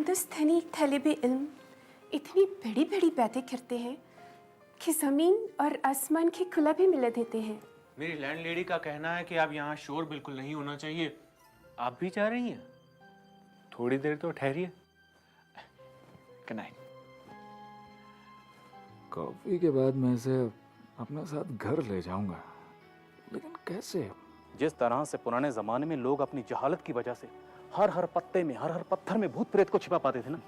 मुकद्दस तलब इल्म इतनी बड़ी बड़ी बातें करते हैं कि ज़मीन और आसमान की खुला भी मिला देते हैं। मेरी लैंडलेडी का कहना है कि अब यहाँ शोर बिल्कुल नहीं होना चाहिए। आप भी चाह रही हैं? थोड़ी देर तो ठहरिए। Good night. कॉफी के बाद मैं इसे अपने साथ घर ले जाऊंगा, लेकिन कैसे? जिस तरह से पुराने जमाने में लोग अपनी जहालत की वजह से हर हर पत्ते में, हर हर पत्थर में भूत प्रेत को छिपा पाते थे ना,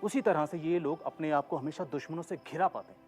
उसी तरह से ये लोग अपने आप को हमेशा दुश्मनों से घिरा पाते हैं।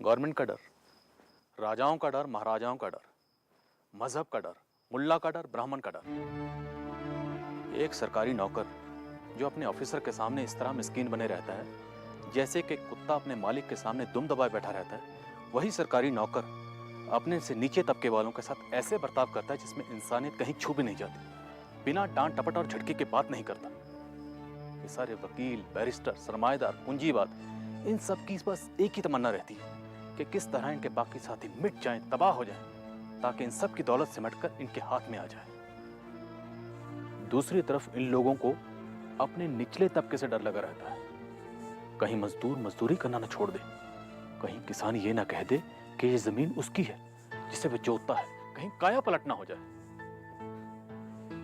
गवर्नमेंट का डर, राजाओं का डर, महाराजाओं का डर, मजहब का डर, मुल्ला का डर, ब्राह्मण का डर। एक सरकारी नौकर जो अपने ऑफिसर के सामने इस तरह मिस्कीन बने रहता है जैसे कि कुत्ता अपने मालिक के सामने दुम दबाए बैठा रहता है, वही सरकारी नौकर अपने से नीचे तबके वालों के साथ ऐसे बर्ताव करता है जिसमें इंसानियत कहीं छू भी नहीं जाती, बिना डांट टपट और झटके की बात नहीं करता। ये सारे वकील, बैरिस्टर, सरमाएदार, पूंजीवाद, इन सब की बस एक ही तमन्ना रहती है कि किस तरह इनके बाकी साथी मिट जाएं, तबाह हो जाएं, ताकि इन सब की दौलत सिमटकर इनके हाथ में आ जाए। दूसरी तरफ इन लोगों को अपने निचले तबके से डर लगा रहता है, कहीं मजदूर मजदूरी करना न छोड़ दे, कहीं किसान ये ना कह दे कि ये जमीन उसकी है जिसे वह जोतता है, कहीं काया पलट ना हो जाए।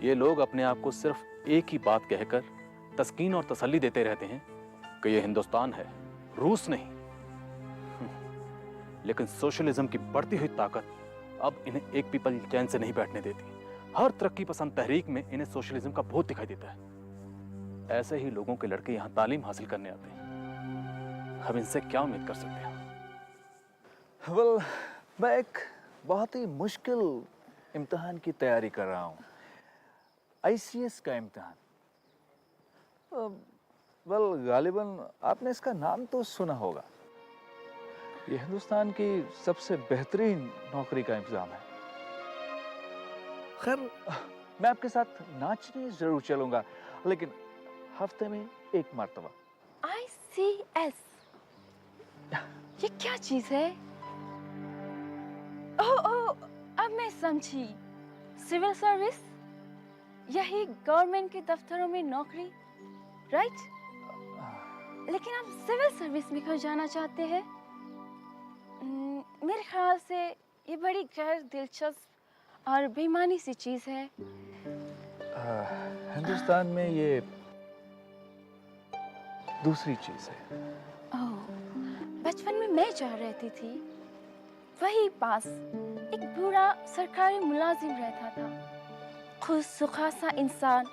ये लोग अपने आप को सिर्फ एक ही बात कहकर तस्कीन और तसल्ली देते रहते हैं कि ये हिंदुस्तान है, रूस नहीं। लेकिन सोशलिज्म की बढ़ती हुई ताकत अब इन्हें एक भी पल चैन से नहीं बैठने देती। हर तरक्की पसंद तहरीक में इन्हें सोशलिज्म का भूत दिखाई देता है। ऐसे ही लोगों के लड़के यहाँ तालीम हासिल करने आते हैं। हम इनसे क्या उम्मीद कर सकते हैं? मैं एक बहुत ही मुश्किल इम्तिहान की तैयारी कर रहा हूँ, ICS का इम्तिहान। गालिबन आपने इसका नाम तो सुना होगा। ये हिंदुस्तान की सबसे बेहतरीन नौकरी का इंतजाम है। खैर, मैं आपके साथ नाचने जरूर चलूंगा, लेकिन हफ्ते में एक मर्तबा। ICS, ये क्या चीज है? ओह, अब मैं समझी। सिविल सर्विस, यही गवर्नमेंट के दफ्तरों में नौकरी, राइट? लेकिन आप सिविल सर्विस में क्यों जाना चाहते हैं? मेरे ख्याल से ये बड़ी गैर दिलचस्प और बेईमानी सी चीज है। हिंदुस्तान में ये दूसरी चीज है। ओह, बचपन में मैं जहाँ रहती थी वही पास एक बूढ़ा सरकारी मुलाजिम रहता था, खुद सुखासा इंसान,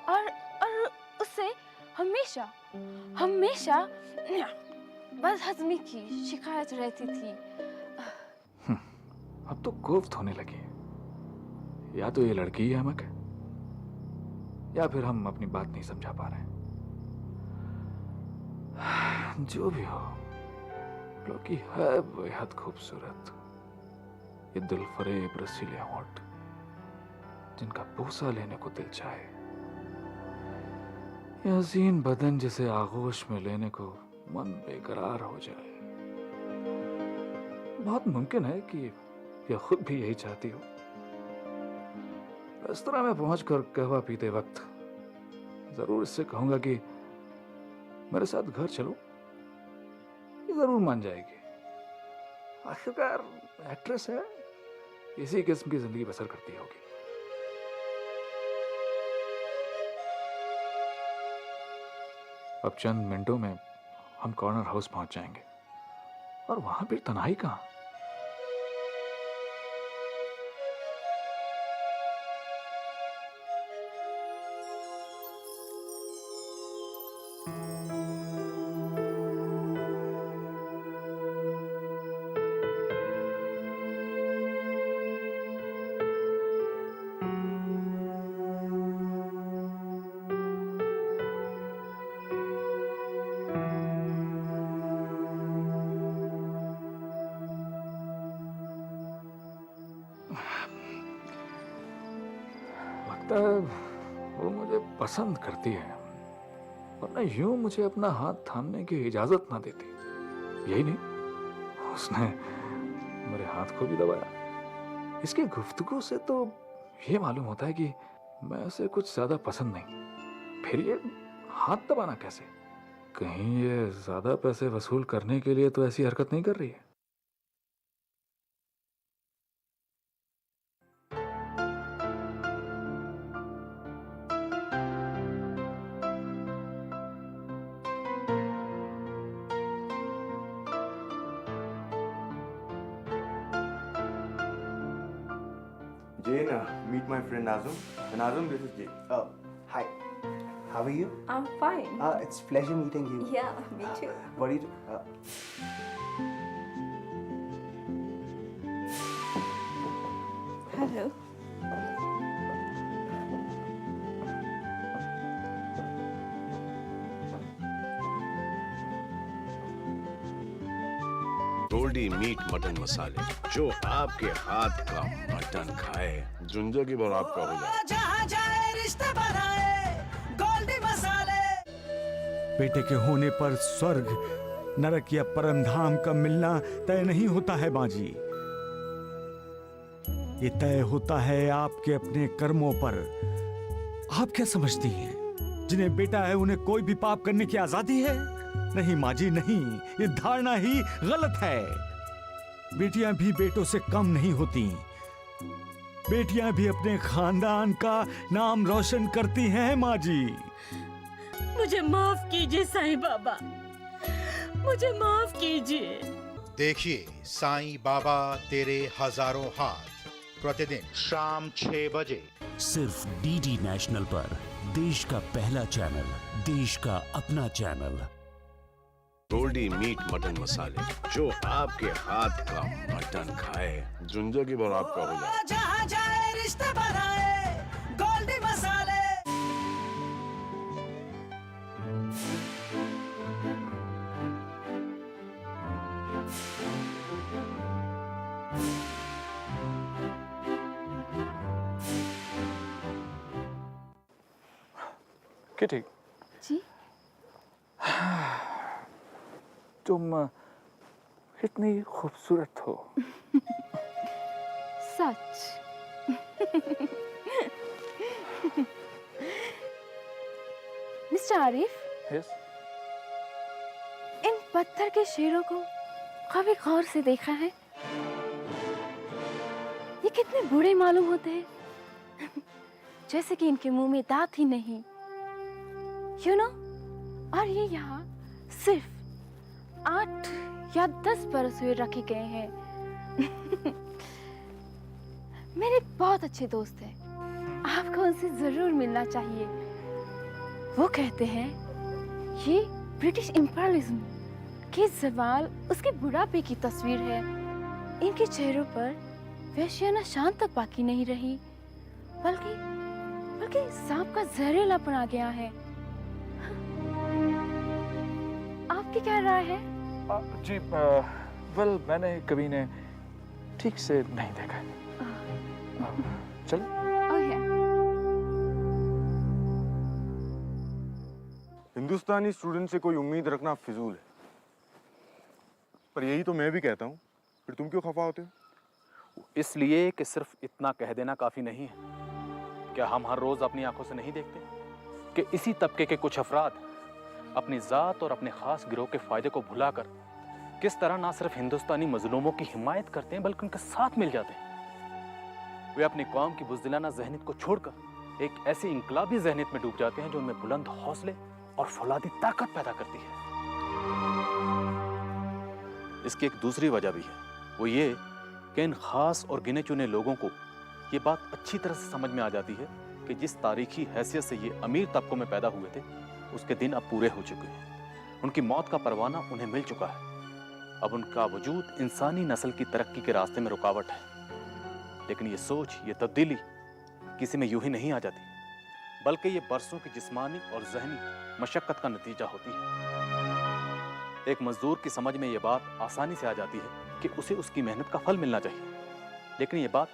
और उससे हमेशा बदहजमी की शिकायत रहती थी। अब तो कोफ्त होने लगी। या तो ये लड़की ही अहमक है, या फिर हम अपनी बात नहीं समझा पा रहे हैं। जो भी हो, लड़की है बेहद खूबसूरत। ये दिलफरेब रसीले होंठ जिनका बोसा लेने को दिल चाहे। ये हसीन बदन जिसे आगोश में लेने को मन बेकरार हो जाए। बहुत मुमकिन है कि यह खुद भी यही चाहती हो। रेस्तरां में पहुंचकर कहवा पीते वक्त जरूर इससे कहूंगा कि मेरे साथ घर चलो, ये जरूर मान जाएगी। आखिरकार एक्ट्रेस है, इसी किस्म की जिंदगी बसर करती होगी। अब चंद मिनटों में हम कॉर्नर हाउस पहुंच जाएंगे और वहां फिर तन्हाई कहां। लगता है वो मुझे पसंद करती है, वरना यूं मुझे अपना हाथ थामने की इजाजत ना देती। यही नहीं, उसने मेरे हाथ को भी दबाया। इसकी गुफ्तगू से तो ये मालूम होता है कि मैं उसे कुछ ज्यादा पसंद नहीं। फिर ये हाथ दबाना कैसे? कहीं ये ज्यादा पैसे वसूल करने के लिए तो ऐसी हरकत नहीं कर रही है। Jane, meet my friend Nazum. Nazum, this is Jane. Oh, hi. How are you? I'm fine. It's pleasure meeting you. Yeah, me too. What do you do? Hello. Goldie meat mutton मसाले, जो आपके हाथ का mutton खाए जिंदगी भर आपका हो जाए। जहाँ जाए रिश्ते बनाए गोल्डी मसाले। बेटे के होने पर स्वर्ग, नरक या परम धाम का मिलना तय नहीं होता है बाजी। ये तय होता है आपके अपने कर्मों पर। आप क्या समझती हैं? जिन्हें बेटा है उन्हें कोई भी पाप करने की आजादी है? नहीं माँ जी नहीं, ये धारणा ही गलत है। बेटियां भी बेटों से कम नहीं होती। बेटियां भी अपने खानदान का नाम रोशन करती हैं माँ जी। मुझे माफ कीजिए साईं बाबा, मुझे माफ कीजिए। देखिए साईं बाबा तेरे हजारों हाथ, प्रतिदिन शाम 6 बजे सिर्फ डीडी नेशनल पर, देश का पहला चैनल, देश का अपना चैनल। गोल्डी मीट मटन मसाले, जो आपके हाथ का मटन खाए जिंदगी भर आपका हो जाए। जहाँ जाए रिश्ते बनाए गोल्डी मसाले। किटी जी? तुम इतनी खूबसूरत हो। सच? Mister Arif, yes? इन पत्थर के शेरों को कभी गौर से देखा है? ये कितने बूढ़े मालूम होते हैं। जैसे कि इनके मुंह में दांत ही नहीं, यू नो। और ये यहाँ सिर्फ 8 या 10 बरस हुए रखे गए हैं। मेरे बहुत अच्छे दोस्त हैं, आपको उनसे जरूर मिलना चाहिए। वो कहते हैं ये ब्रिटिश इंपीरियलिज्म की ज़वाल उसके बुढ़ापे की तस्वीर है। इनके चेहरों पर वैश्याना शान तक बाकी नहीं रही, बल्कि सांप का जहरीलापन आ गया है। आपकी क्या राय है? जी, वेल मैंने कभी ने ठीक से नहीं देखा है। चलो। हिंदुस्तानी स्टूडेंट से कोई उम्मीद रखना फिजूल है। पर यही तो मैं भी कहता हूँ, फिर तुम क्यों खफा होते हो? इसलिए कि सिर्फ इतना कह देना काफी नहीं है। क्या हम हर रोज अपनी आंखों से नहीं देखते कि इसी तबके के कुछ अफराद अपनी जात और अपने खास गिरोह के फायदे को भुलाकर किस तरह ना सिर्फ हिंदुस्तानी मजलूमों की हिमायत करते हैं बल्कि उनके साथ मिल जाते हैं। वे अपनी कौम की बुज़दिलाना ज़हनीत को छोड़कर एक ऐसी इंकलाबी ज़हनीत में डूब जाते हैं जो उनमें बुलंद हौसले और फौलादी ताकत पैदा करती है। इसकी एक दूसरी वजह भी है, वो ये कि इन खास और गिने चुने लोगों को ये बात अच्छी तरह से समझ में आ जाती है कि जिस तारीखी हैसियत से ये अमीर तबकों में पैदा हुए थे उसके दिन अब पूरे हो चुके हैं। उनकी मौत का परवाना उन्हें मिल चुका है। अब उनका वजूद इंसानी नस्ल की तरक्की के रास्ते में रुकावट है। लेकिन ये सोच, ये तब्दीली किसी में यूं ही नहीं आ जाती, बल्कि ये बरसों की जिस्मानी और जहनी मशक्कत का नतीजा होती है। एक मजदूर की समझ में ये बात आसानी से आ जाती है कि उसे उसकी मेहनत का फल मिलना चाहिए, लेकिन ये बात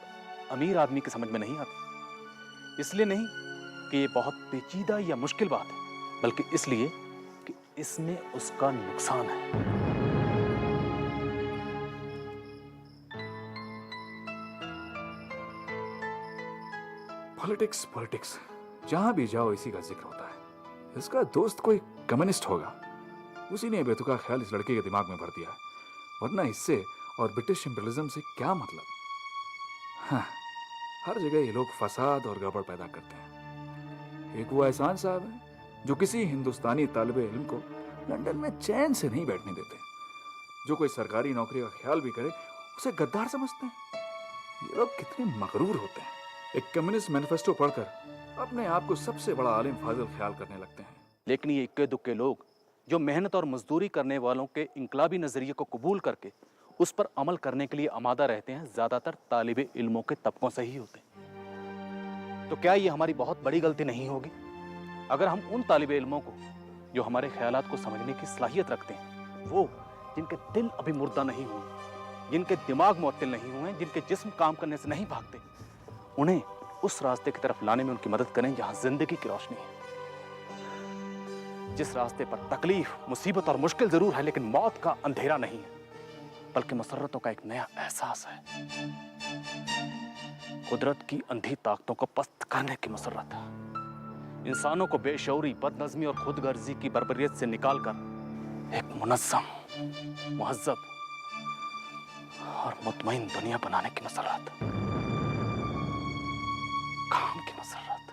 अमीर आदमी की समझ में नहीं आती। इसलिए नहीं कि ये बहुत पेचीदा या मुश्किल बात है, बल्कि इसलिए कि इसमें उसका नुकसान है। पॉलिटिक्स पॉलिटिक्स, जहां भी जाओ इसी का जिक्र होता है। इसका दोस्त कोई कम्युनिस्ट होगा, उसी ने बेतुका ख्याल इस लड़के के दिमाग में भर दिया, वरना इससे और ब्रिटिश इंपीरियलिज्म से क्या मतलब। हाँ, हर जगह ये लोग फसाद और गड़बड़ पैदा करते हैं। एक वो एहसान साहब है जो किसी हिंदुस्तानी तालिबे इल्म को लंदन में चैन से नहीं बैठने देते। जो कोई सरकारी नौकरी का ख्याल भी करे उसे गद्दार समझते हैं। ये लोग कितने मगरूर होते हैं। एक कम्युनिस्ट मैनिफेस्टो पढ़कर अपने आप को सबसे बड़ा आलिम फाजिल ख्याल करने लगते हैं। लेकिन ये इक्के दुक्के लोग जो मेहनत और मजदूरी करने वालों के इनकलाबी नजरिए को कबूल करके उस पर अमल करने के लिए आमादा रहते हैं, ज्यादातर तालिबे इल्मों के तबकों से ही होते हैं। तो क्या ये हमारी बहुत बड़ी गलती नहीं होगी अगर हम उन तालिबे इल्मों को जो हमारे ख्यालात को समझने की सलाहियत रखते हैं, वो जिनके दिल अभी मुर्दा नहीं हुए, जिनके दिमाग मुअत्तिल नहीं हुए, जिनके जिस्म काम करने से नहीं भागते, उन्हें उस रास्ते की तरफ लाने में उनकी मदद करें जहां जिंदगी की रोशनी है। जिस रास्ते पर तकलीफ, मुसीबत और मुश्किल जरूर है, लेकिन मौत का अंधेरा नहीं है, बल्कि मसरतों का एक नया एहसास है। कुदरत की अंधी ताकतों को पस्त करने की मसरत है। इंसानों को बेशऊरी, बदनज़मी और खुदगर्जी की बर्बरियत से निकालकर एक मुनज़्ज़म, मुहज़्ज़ब और मुतमईन दुनिया बनाने की मसरत, काम की मसरत,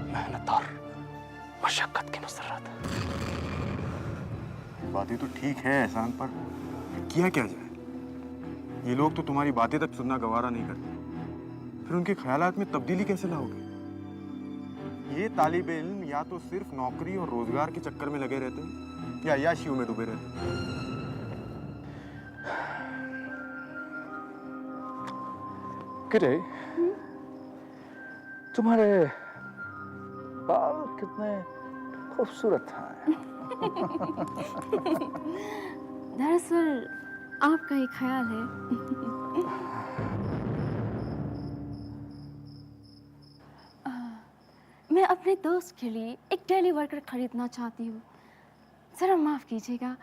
मेहनत और मशक्कत की मसरत। बातें तो ठीक है एहसान, पर किया क्या जाए? ये लोग तो तुम्हारी बातें तक सुनना गवारा नहीं करते, फिर उनके ख्यालात में तब्दीली कैसे लाओगे? ये तालिबे इल्म या तो सिर्फ नौकरी और रोजगार के चक्कर में लगे रहते हैं या याशियों में डूबे रहते हैं। किरे, तुम्हारे बाल कितने खूबसूरत हैं। दरअसल आपका ही ख्याल है। मैं अपने दोस्त के लिए एक डेली वर्कर खरीदना चाहती हूँ, जरा माफ कीजिएगा।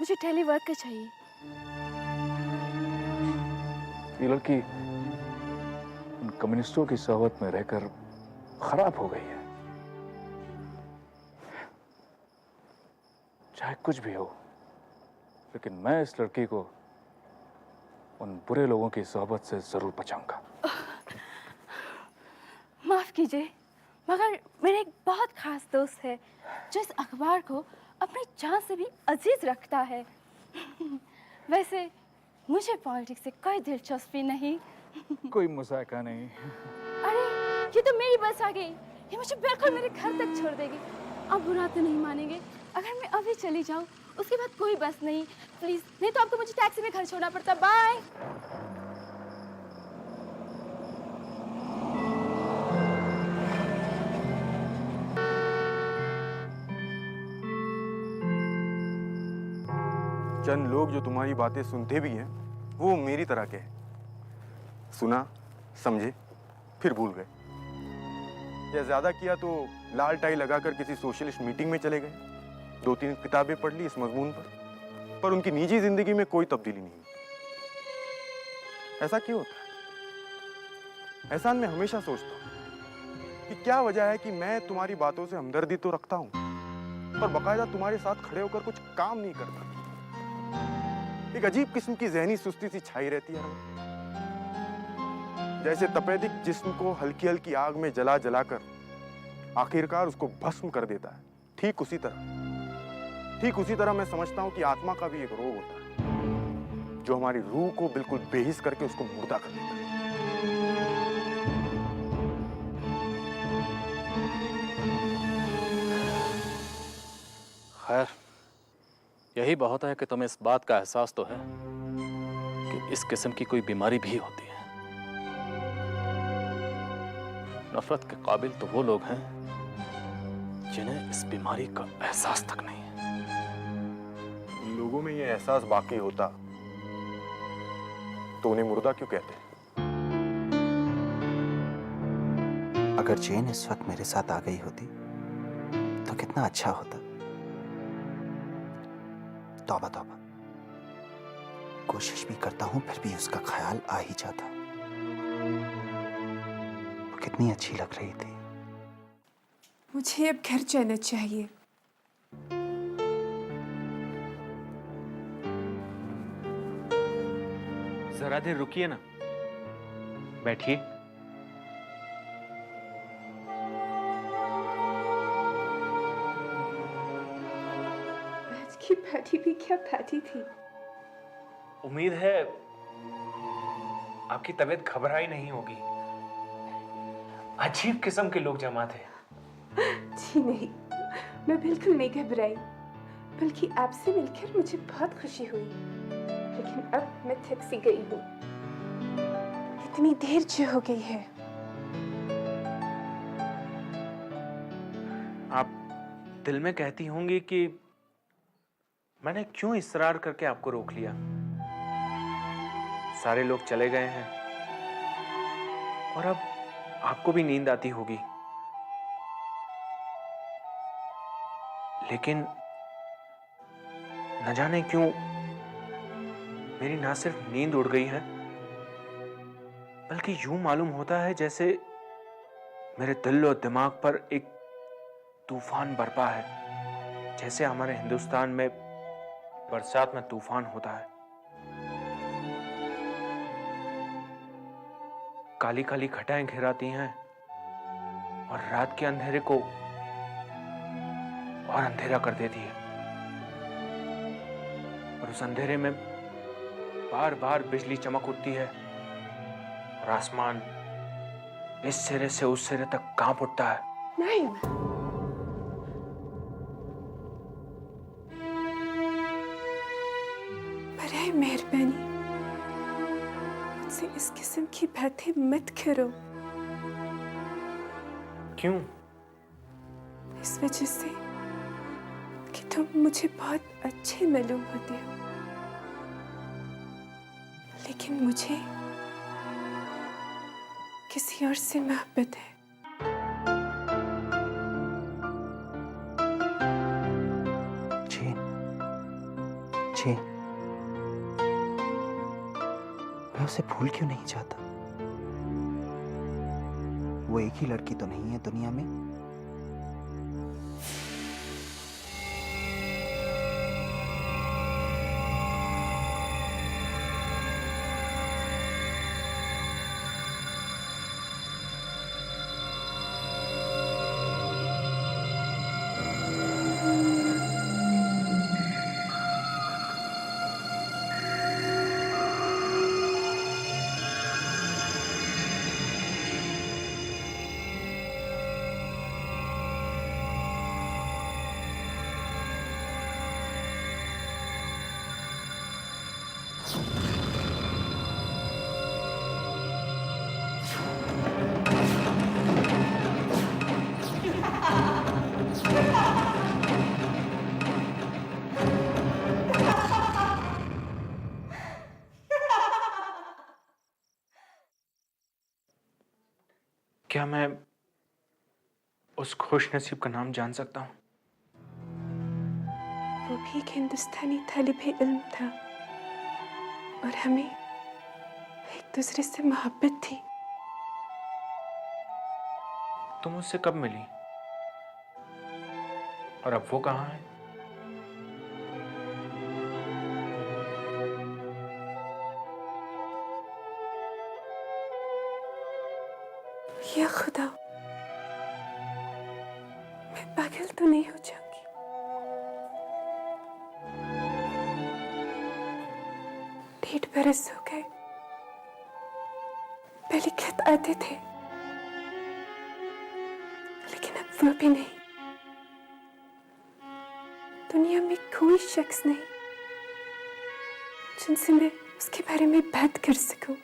मुझे डेली वर्कर चाहिए। ये लड़की उन कम्युनिस्टों की सोहबत में रहकर खराब हो गई है। चाहे कुछ भी हो, लेकिन मैं इस लड़की को उन बुरे लोगों की सोहबत से जरूर बचाऊंगा। माफ कीजिए, मगर मेरे एक बहुत खास दोस्त है जो इस अखबार को अपनी जान से भी अजीज रखता है। वैसे मुझे पॉलिटिक्स से कोई दिलचस्पी नहीं। कोई मुसाका नहीं। अरे ये तो मेरी बस आ गई, ये मुझे बिल्कुल मेरे घर तक छोड़ देगी। अब बुरा तो नहीं मानेंगे अगर मैं अभी चली जाऊं, उसके बाद कोई बस नहीं। प्लीज, नहीं तो आपको मुझे टैक्सी में घर छोड़ना पड़ता। बाय। चंद लोग जो तुम्हारी बातें सुनते भी हैं वो मेरी तरह के हैं, सुना, समझे, फिर भूल गए, या ज्यादा किया तो लाल टाई लगाकर किसी सोशलिस्ट मीटिंग में चले गए, 2-3 किताबें पढ़ ली इस मजमून पर उनकी निजी जिंदगी में कोई तब्दीली नहीं। ऐसा क्यों होता है? एहसान मैं हमेशा सोचता हूं कि क्या वजह है कि मैं तुम्हारी बातों से हमदर्दी तो रखता हूं, पर बकायदा तुम्हारे साथ खड़े होकर कुछ काम नहीं करता। एक अजीब किस्म की जहनी सुस्ती सी छाई रहती है, जैसे तपेदिक जिस्म को हल्की हल्की आग में जला जलाकर आखिरकार उसको भस्म कर देता है। ठीक उसी तरह मैं समझता हूं कि आत्मा का भी एक रोग होता है जो हमारी रूह को बिल्कुल बेहिस करके उसको मुर्दा कर देता है। खैर, यही बहुत है कि तुम्हें इस बात का एहसास तो है कि इस किस्म की कोई बीमारी भी होती है। नफरत के काबिल तो वो लोग हैं जिन्हें इस बीमारी का एहसास तक नहीं है। उन लोगों में ये एहसास बाकी होता तो उन्हें मुर्दा क्यों कहते हैं? अगर जेन इस वक्त मेरे साथ आ गई होती तो कितना अच्छा होता। तौबा तौबा, कोशिश भी करता हूं फिर भी उसका ख्याल आ ही जाता। वो कितनी अच्छी लग रही थी। मुझे अब घर जाना चाहिए। जरा देर रुकिए ना, बैठिए। आज की पार्टी भी क्या पार्टी थी। उम्मीद है आपकी तबीयत घबराई नहीं होगी। अजीब किस्म के लोग जमा थे। जी नहीं, मैं बिल्कुल नहीं घबराई, बल्कि आपसे मिलकर मुझे बहुत खुशी हुई। लेकिन अब मैं थक सी गई हूँ। इतनी देर जो हो गई है। आप दिल में कहती होंगी कि मैंने क्यों इसरार करके आपको रोक लिया। सारे लोग चले गए हैं और अब आपको भी नींद आती होगी, लेकिन न जाने क्यों मेरी ना सिर्फ नींद उड़ गई है, बल्कि यूं मालूम होता है जैसे मेरे दिल और दिमाग पर एक तूफान बरपा है, जैसे हमारे हिंदुस्तान में बरसात में तूफान होता है। काली काली घटाएं घिराती हैं और रात के अंधेरे को और अंधेरा कर देती है, और उस अंधेरे में बार बार बिजली चमक उठती है और आसमान इस सिरे से उस सिरे तक कांप उठता है। नहीं, बराए मेहरबानी मुझसे इस किस्म की बातें मत करो। क्यों? इस वजह से कि तुम मुझे बहुत अच्छे मालूम होते हो, लेकिन मुझे किसी और से मोहब्बत है। जेन, मैं उसे भूल क्यों नहीं चाहता? वो एक ही लड़की तो नहीं है दुनिया में। क्या मैं उस खुश नसीब का नाम जान सकता हूँ? वो भी एक हिंदुस्तानी तालिबे इल्म था और हमें एक दूसरे से मोहब्बत थी। तुम उससे कब मिली और अब वो कहाँ है? या खुदा, मैं पागल तो नहीं हो जाऊंगी? 1.5 बरस हो गए। पहले खत आते थे, लेकिन अब वो भी नहीं। दुनिया में कोई शख्स नहीं जिनसे मैं उसके बारे में बात कर सकूं।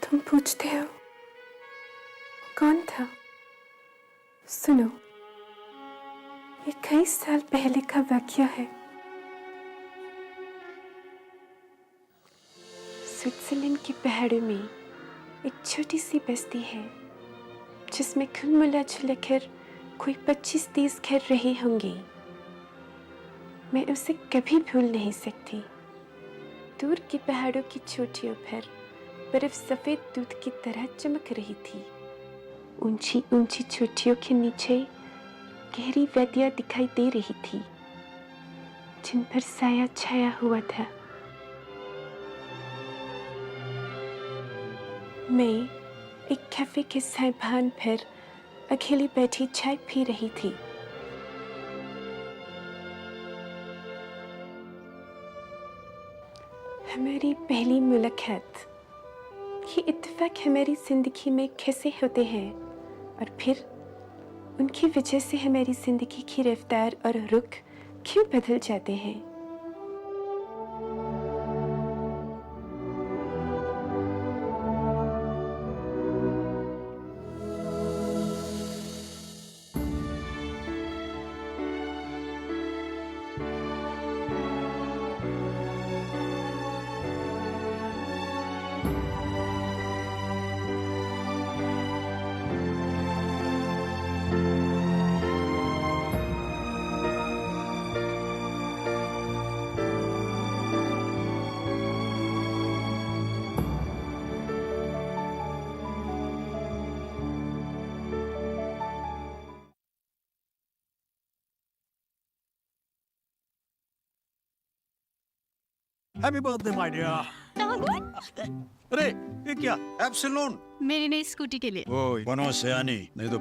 तुम पूछते हो कौन था? सुनो, ये कई साल पहले का वाकया है। स्विट्जरलैंड के पहाड़ों में एक छोटी सी बस्ती है जिसमें कुल मिला कर कोई 25-30 घर रहे होंगे। मैं उसे कभी भूल नहीं सकती। दूर के पहाड़ों की चोटियों पर बर्फ सफेद दूध की तरह चमक रही थी। ऊंची ऊंची चोटियों के नीचे गहरी वादियां दिखाई दे रही थी जिन पर साया छाया हुआ था। मैं एक कैफे के साइबान पर अकेली बैठी चाय पी रही थी। हमारी पहली मुलाकात, ये इत्तेफाक हमारी जिंदगी में कैसे होते हैं और फिर उनकी वजह से हमारी जिंदगी की रफ्तार और रुख क्यों बदल जाते हैं। Happy birthday my dear. अरे ये क्या? एप्सिलॉन मेरी नई स्कूटी के लिए। ओए बनो सयानी, नहीं तो